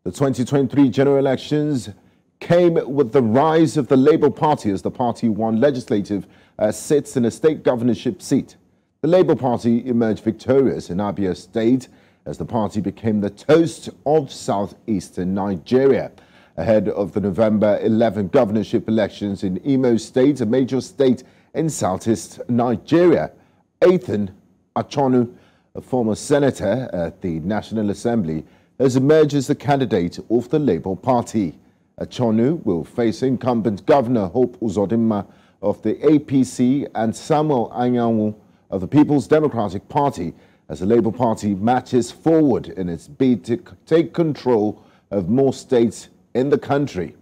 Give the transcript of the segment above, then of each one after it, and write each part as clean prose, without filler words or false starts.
The 2023 general elections came with the rise of the Labour Party as the party won legislative seats in a state governorship seat. The Labour Party emerged victorious in Abia State as the party became the toast of southeastern Nigeria. Ahead of the November 11 governorship elections in Imo State, a major state in southeast Nigeria, Athan Achonu, a former senator at the National Assembly, has emerged as the candidate of the Labour Party. Achonu will face incumbent Governor Hope Uzodimma of the APC and Samuel Anyanwu of the People's Democratic Party as the Labour Party marches forward in its bid to take control of more states in the country.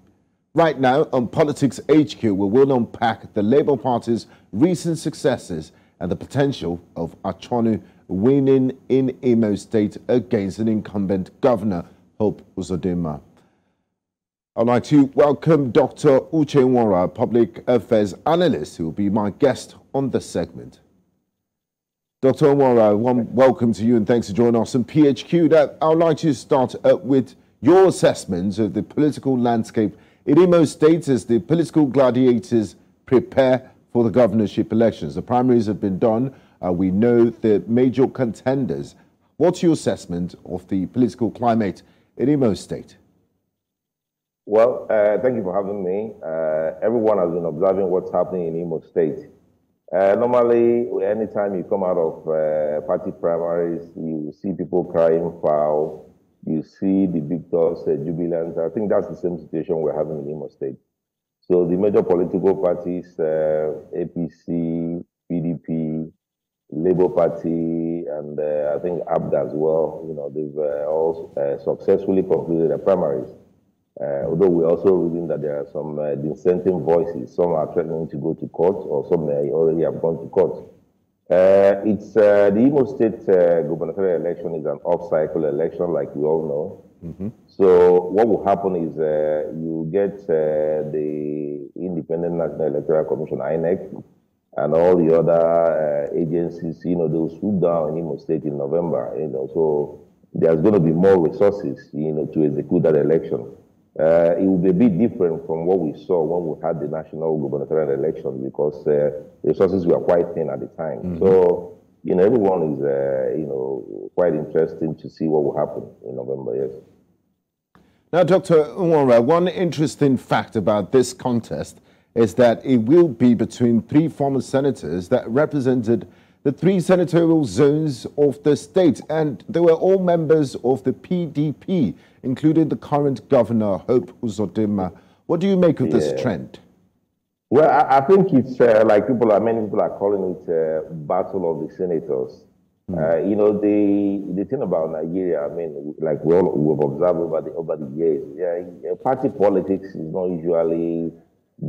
Right now on Politics HQ, we will unpack the Labour Party's recent successes and the potential of Achonu winning in Imo State against an incumbent Governor Hope Uzodimma. I'd like to welcome Dr. Uche Nworah, Public Affairs Analyst, who will be my guest on this segment. Dr. Nworah, welcome to you and thanks for joining us on PHQ. I would like to start with your assessment of the political landscape in Imo State as the political gladiators prepare for the governorship elections. The primaries have been done. We know the major contenders. What's your assessment of the political climate in Imo State? Well, thank you for having me. Everyone has been observing what's happening in Imo State. Normally, anytime you come out of party primaries, you see people crying foul. You see the victors jubilant. I think that's the same situation we're having in Imo State. So the major political parties, APC, PDP, Labour Party, and I think ABDA as well, they've all successfully concluded their primaries. Although we're also reading that there are some dissenting voices. Some are threatening to go to court, or some may already have gone to court. It's the Imo State gubernatorial election is an off-cycle election, like we all know. So what will happen is you get the Independent National Electoral Commission, INEC, and all the other agencies, they will swoop down in Imo State in November. So there's going to be more resources, to execute that election. It will be a bit different from what we saw when we had the national gubernatorial election because resources were quite thin at the time. So, everyone is, quite interesting to see what will happen in November, yes. Now, Dr. Nworah, one interesting fact about this contest is that it will be between three former senators that represented the three senatorial zones of the state, and they were all members of the PDP, including the current governor, Hope Uzodimma. What do you make of this trend? Well, I think it's like many people are calling it battle of the senators. The thing about Nigeria, like we've observed over the years, party politics is not usually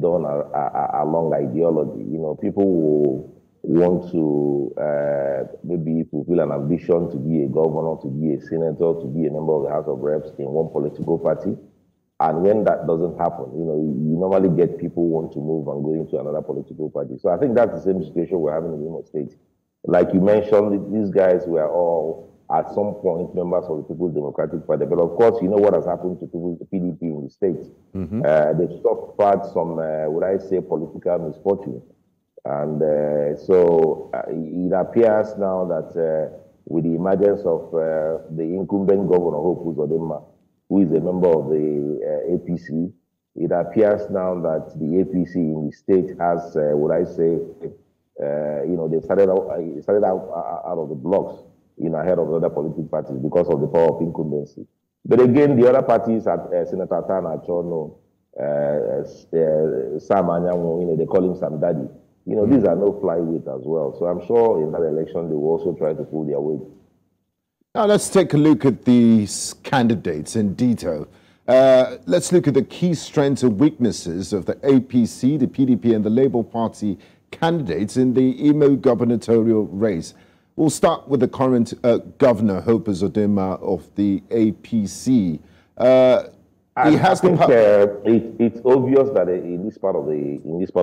done along ideology. People will want to maybe fulfill an ambition to be a governor, to be a senator, to be a member of the House of Reps in one political party. And when that doesn't happen, you normally get people who want to move and go into another political party. So I think that's the same situation we're having in Imo State. Like you mentioned, these guys were all at some point members of the People's Democratic Party. But of course, you know what has happened to the PDP in the state. They've suffered some, would I say, political misfortune. And so it appears now that with the emergence of the incumbent Governor Hope Uzodimma, who is a member of the APC, it appears now that the APC in the state has, would I say, they started out of the blocks, ahead of other political parties because of the power of incumbency. But again, the other parties, Senator Athan Achonu, Sam Anyanwu, they call him Sam Daddy. These are no flyweight as well. So I'm sure in that election, they will also try to pull their weight. Now, let's take a look at these candidates in detail. Let's look at the key strengths and weaknesses of the APC, the PDP, and the Labour Party candidates in the Imo gubernatorial race. We'll start with the current Governor, Hope Uzodimma of the APC. I think it's obvious that in this part of the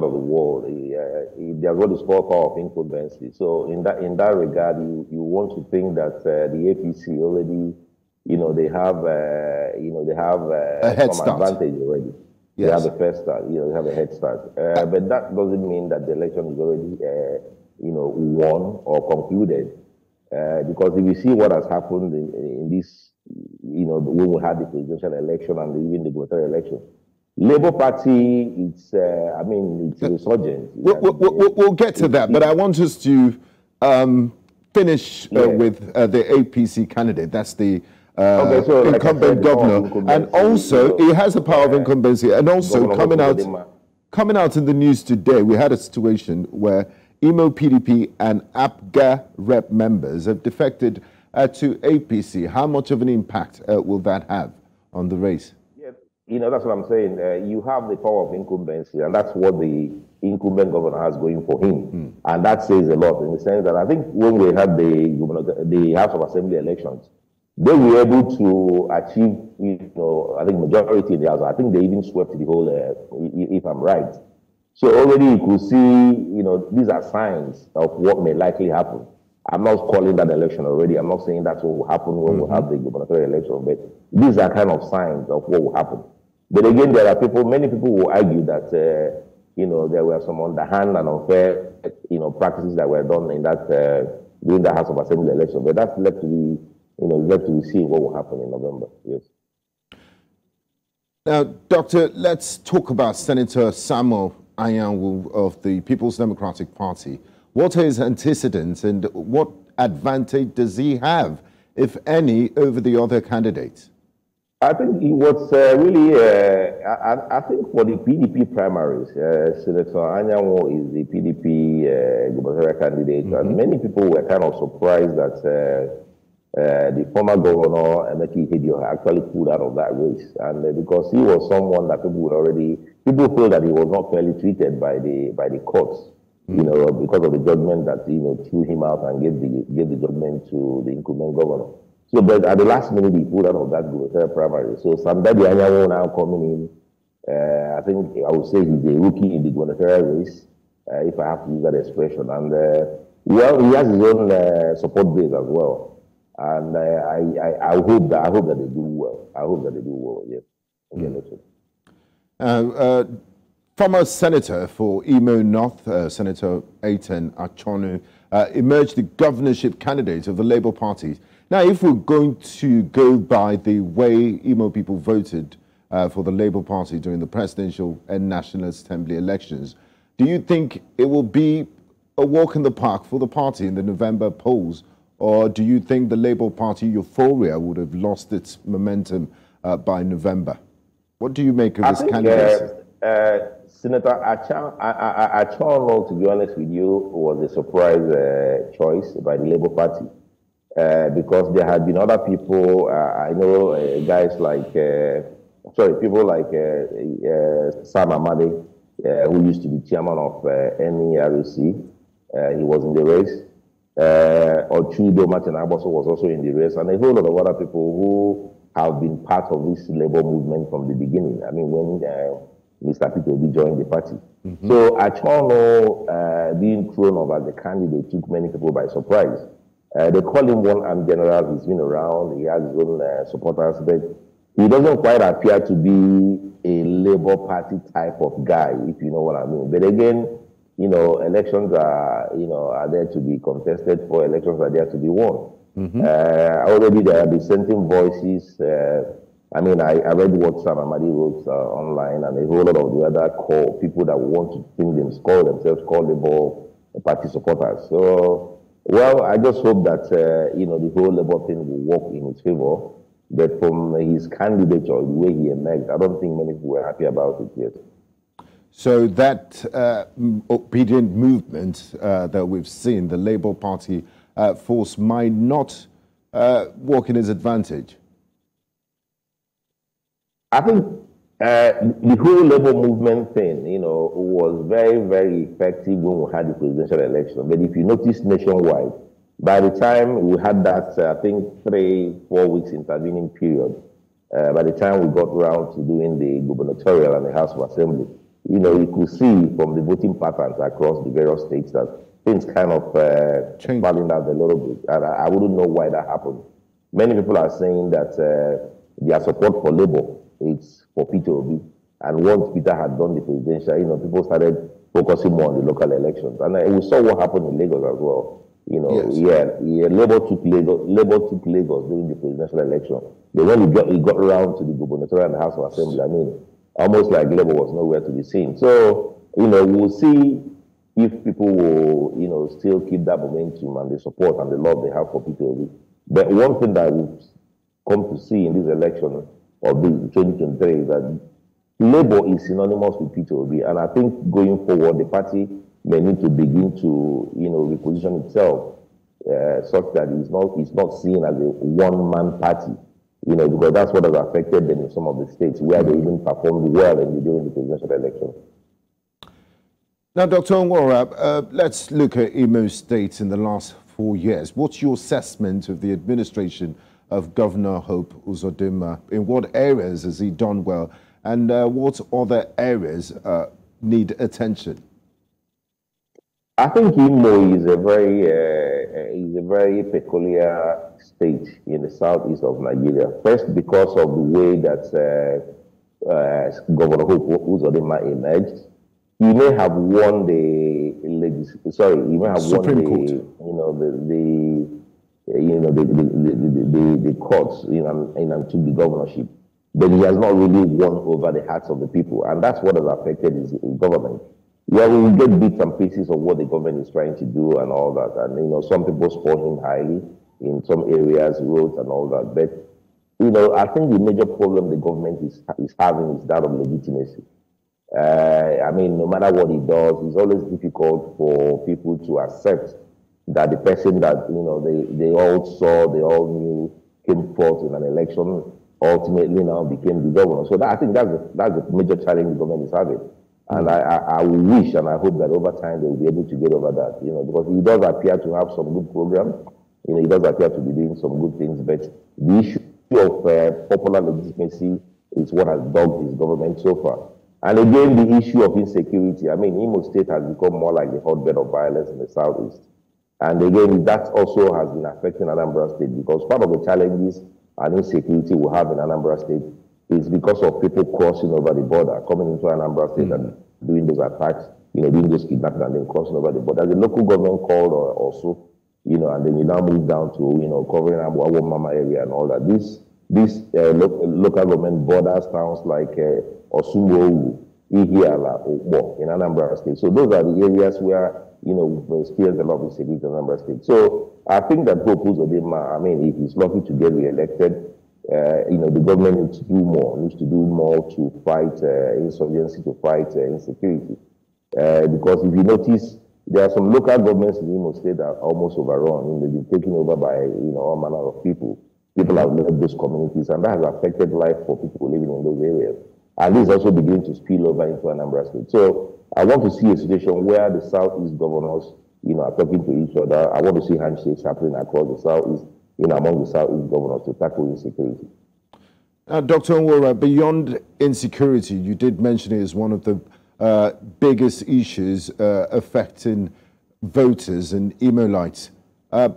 world, there's what is called power of incumbency. So in that regard, you want to think that the APC already they have, A head some start. advantage already. Yes. They have a first start, they have a head start. But that doesn't mean that the election is already, won or concluded. Because if you see what has happened in this, when we had the presidential election and even the gubernatorial election, Labour Party, it's resurgent. We'll get to that, but I want us to finish with the APC candidate. That's the incumbent governor, and also he has the power of incumbency. And also coming out in the news today, we had a situation where Imo PDP and Abga rep members have defected to APC. How much of an impact will that have on the race? Yeah, that's what I'm saying. You have the power of incumbency, and that's what the incumbent governor has going for him. And that says a lot in the sense that I think when we had the House of Assembly elections, they were able to achieve, I think majority in the House. I think they even swept the whole, if I'm right. So already you could see, these are signs of what may likely happen. I'm not calling that election already. I'm not saying that's what will happen when we have the gubernatorial election, but these are kind of signs of what will happen. But again, there are many people will argue that, there were some underhand and unfair, practices that were done in that, during the House of Assembly election. But that's left to be, left to see what will happen in November. Yes. Now, Doctor, let's talk about Senator Samuel Anyanwu of the People's Democratic Party. What are his antecedents and what advantage does he have, if any, over the other candidates? I think he was really, I think for the PDP primaries, Senator Anyanwu is the PDP gubernatorial candidate, and many people were kind of surprised that the former governor, Emeka Ihedioha, actually pulled out of that race. And because he was someone that people feel that he was not fairly treated by the courts, because of the judgment that, threw him out and gave the judgment to the incumbent governor. So, but at the last minute, he pulled out of that gubernatorial primary. So, Samdadi Anyanwu now coming in, I think I would say he's a rookie in the gubernatorial race, if I have to use that expression. And, he has his own support base as well. And I hope that they do well. I hope that they do well, yes. Former Senator for Imo North, Senator Athan Achonu, emerged the governorship candidate of the Labour Party. Now, if we're going to go by the way Imo people voted for the Labour Party during the presidential and National Assembly elections, do you think it will be a walk in the park for the party in the November polls? Or do you think the Labour Party euphoria would have lost its momentum by November? What do you make of this candidacy? Senator Achonu, to be honest with you, was a surprise choice by the Labour Party because there had been other people. I know guys like, people like Sam Amade, who used to be chairman of NERC. He was in the race. Martin Aboso was also in the race, and a whole lot of other people who have been part of this labor movement from the beginning. I mean, when Mr. Peter Obi joined the party. So Achonu being thrown over as a candidate took many people by surprise. They call him one-armed general. He's been around. He has his own supporters, but he doesn't quite appear to be a Labour Party type of guy, if you know what I mean. But again, elections are there to be contested for. Elections are there to be won. Already there are dissenting voices. I read what Sam Amadi wrote online, and a whole lot of the other people that want to think call Labour Party supporters. So, I just hope that, the whole Labour thing will work in his favor. But from his candidature, the way he emerged, I don't think many people were happy about it yet. So that obedient movement that we've seen, the Labour Party force, might not work in his advantage? I think the whole Labour movement thing, was very, very effective when we had the presidential election. But if you notice nationwide, by the time we had that, I think 3-4 weeks intervening period, by the time we got around to doing the gubernatorial and the House of Assembly, you could see from the voting patterns across the various states that things kind of balanced out a little bit. And I wouldn't know why that happened. Many people are saying that their support for Labour is for Peter Obi. And once Peter had done the presidential, people started focusing more on the local elections. And we saw what happened in Lagos as well. Yes. Labour took Lagos during the presidential election. Then when it got around to the Gubernatorial and the House of Assembly, almost like Labour was nowhere to be seen. So, we'll see if people will, still keep that momentum and the support and the love they have for Peter Obi. But one thing that we've come to see in this election of the 2023 is that Labour is synonymous with Peter Obi, and I think going forward, the party may need to begin to, reposition itself such that it's not seen as a one-man party, because that's what has affected them in some of the states where they even performed well during the presidential election. Now, Dr. Nworah, let's look at Imo State in the last 4 years. What's your assessment of the administration of Governor Hope Uzodimma? In what areas has he done well? And what other areas need attention? I think Imo is a very peculiar state in the southeast of Nigeria. First, because of the way that Governor Hope Uzodimma emerged. He may have won the courts and took the governorship. But he has not really won over the hearts of the people, and that's what has affected his government. Yeah, we will get bits and pieces of what the government is trying to do and all that, and some people score him highly in some areas, roads and all that. But I think the major problem the government is having is that of legitimacy. No matter what he does, it's always difficult for people to accept that the person that they all saw, they all knew, came forth in an election, ultimately now became the governor. So I think that's the major challenge the government is having. And I wish and I hope that over time they will be able to get over that, because he does appear to have some good programs. He does appear to be doing some good things, but the issue of popular legitimacy is what has dogged his government so far. And again, the issue of insecurity. Imo State has become more like the hotbed of violence in the southeast. And again, that also has been affecting Anambra State, because part of the challenges and insecurity we have in Anambra State is because of people crossing over the border, coming into Anambra State and doing those attacks, doing those kidnapping and then crossing over the border. The local government called also, and then you now move down to, covering Aborowa Mama area and all that. These local government borders towns like Osumo, Ihiala, Okbo in Anambra State. So those are the areas where, we've experienced a lot of insecurity in Anambra State. So I think that Hope Uzodimma, if he's lucky to get re-elected, the government needs to do more to fight insurgency, to fight insecurity. Because if you notice, there are some local governments in Imo State that are almost overrun. They've been taken over by all manner of people. People have left those communities, and that has affected life for people living in those areas. And this is also beginning to spill over into Anambra State. So I want to see a situation where the Southeast governors, are talking to each other. I want to see handshakes happening across the Southeast, among the Southeast governors to tackle insecurity. Dr. Nworah, beyond insecurity, you did mention it as one of the biggest issues affecting voters and Imolites.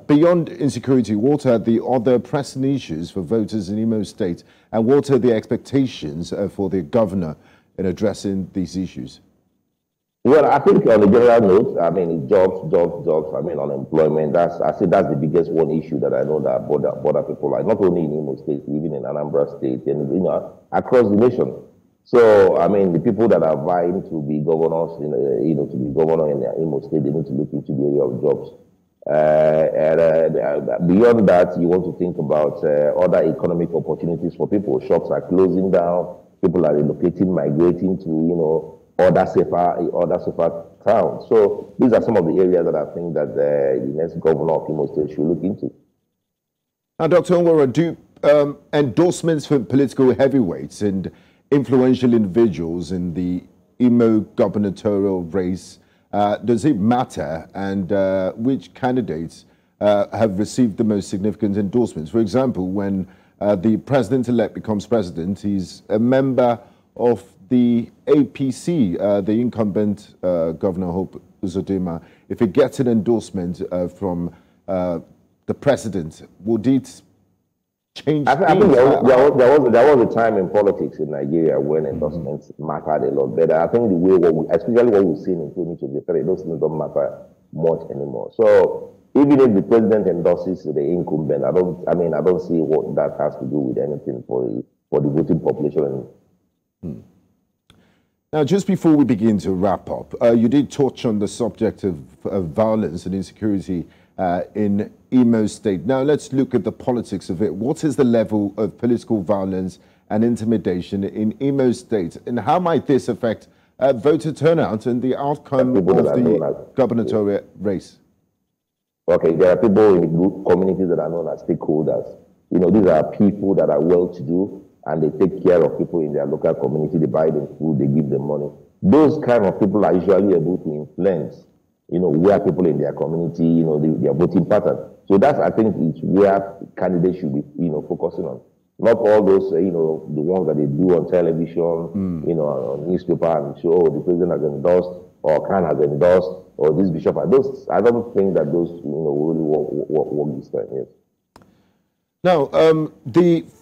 Beyond insecurity, what are the other pressing issues for voters in Imo State, and what are the expectations for the governor in addressing these issues? Well, I think on a general note, jobs, unemployment, that's the biggest one issue that I know that border people like, not only in Imo State, even in Anambra State and, across the nation. So, the people that are vying to be governors, to be governor in Imo State, they need to look into the area of jobs. Beyond that, you want to think about other economic opportunities for people. Shops are closing down. People are relocating, migrating to, other safer towns. So these are some of the areas that I think that the next governor of Imo State should look into. Now, Dr. Nworah, do endorsements for political heavyweights and influential individuals in the Imo gubernatorial race, does it matter, and which candidates have received the most significant endorsements? For example, when the president-elect becomes president, he's a member of the APC, the incumbent Governor Hope Uzodimma. If he gets an endorsement from the president, would it change I think things? there was a time in politics in Nigeria when endorsements mattered a lot better. I think the way, especially what we've seen in 2023, those things don't matter much anymore. So even if the president endorses the incumbent, I don't see what that has to do with anything for the voting population. Now, just before we begin to wrap up, you did touch on the subject of violence and insecurity in Imo State. Now, let's look at the politics of it. What is the level of political violence and intimidation in Imo State, and how might this affect voter turnout and the outcome of the gubernatorial race? Okay, there are people in the group communities that are known as stakeholders. You know, these are people that are well-to-do, and they take care of people in their local community. They buy them food, they give them money. Those kind of people are usually able to influence, you know, where people in their community, you know, their voting pattern. So that's, I think, is where candidates should be, you know, focusing on. Not all those, you know, the ones that they do on television, you know, on newspaper and show, oh, the president has endorsed, or Khan has endorsed, or this bishop. Those, I don't think that those, you know, really work this time, yes. Now,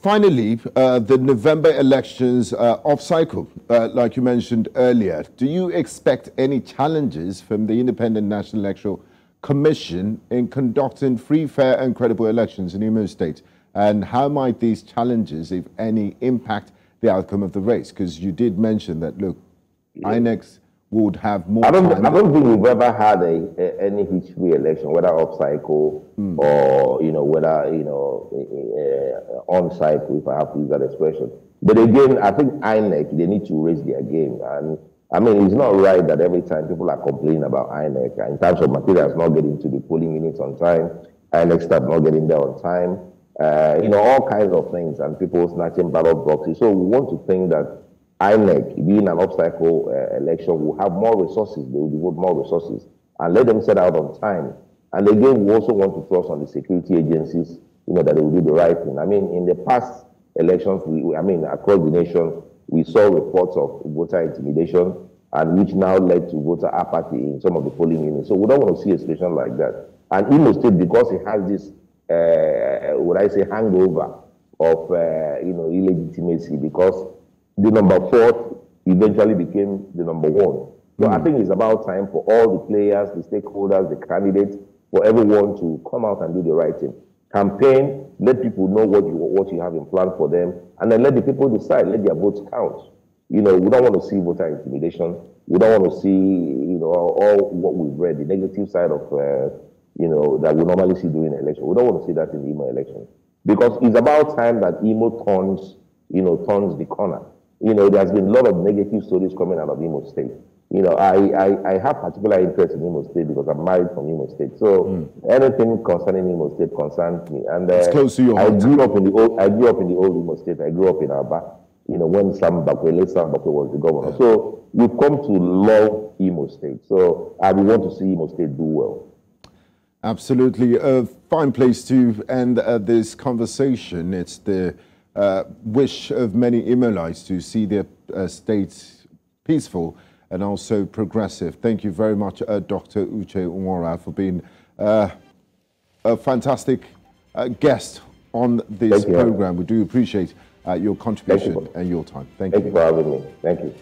finally, the November elections off cycle, like you mentioned earlier. Do you expect any challenges from the Independent National Electoral Commission in conducting free, fair and credible elections in Imo State? And how might these challenges, if any, impact the outcome of the race? Because you did mention that, look, INEC would have more time. I don't think we've ever had any history election, whether off cycle or, you know, whether, you know, on cycle, if I have to use that expression. But again, I think INEC, they need to raise their game. And I mean, it's not right that every time people are complaining about INEC in terms of materials not getting to the polling units on time, INEC staff not getting there on time, you know, all kinds of things, and people snatching ballot boxes. So we want to think that INEC, being an obstacle election, will have more resources. They will devote more resources and let them set out on time. And again, we also want to trust on the security agencies, you know, that they will do the right thing. I mean, in the past elections, across the nation, we saw reports of voter intimidation, and which now led to voter apathy in some of the polling units. So we don't want to see a situation like that. And Imo State, because it has this, hangover of, you know, illegitimacy, because the number 4 eventually became the number 1. So I think it's about time for all the players, the stakeholders, the candidates, for everyone to come out and do the right thing. Campaign, let people know what you have in plan for them, and then let the people decide, let their votes count. You know, we don't want to see voter intimidation. We don't want to see, you know, all what we've read, the negative side of, you know, that we normally see during an election. We don't want to see that in the Imo election. Because it's about time that Imo turns the corner. You know, there's been a lot of negative stories coming out of Imo State. You know, I have particular interest in Imo State because I'm married from Imo State. So anything concerning Imo State concerns me. And it's close to your I grew up in the old Imo State. I grew up in Abia, you know, when Sam Bakwe was the governor. Yeah. So we've come to love Imo State. So I want to see Imo State do well. Absolutely. A fine place to end this conversation. It's the wish of many Imolites to see their states peaceful and also progressive. Thank you very much, Dr. Uche Nworah, for being a fantastic guest on this program. We do appreciate your contribution and your time. Thank you. Thank you for having me. Thank you.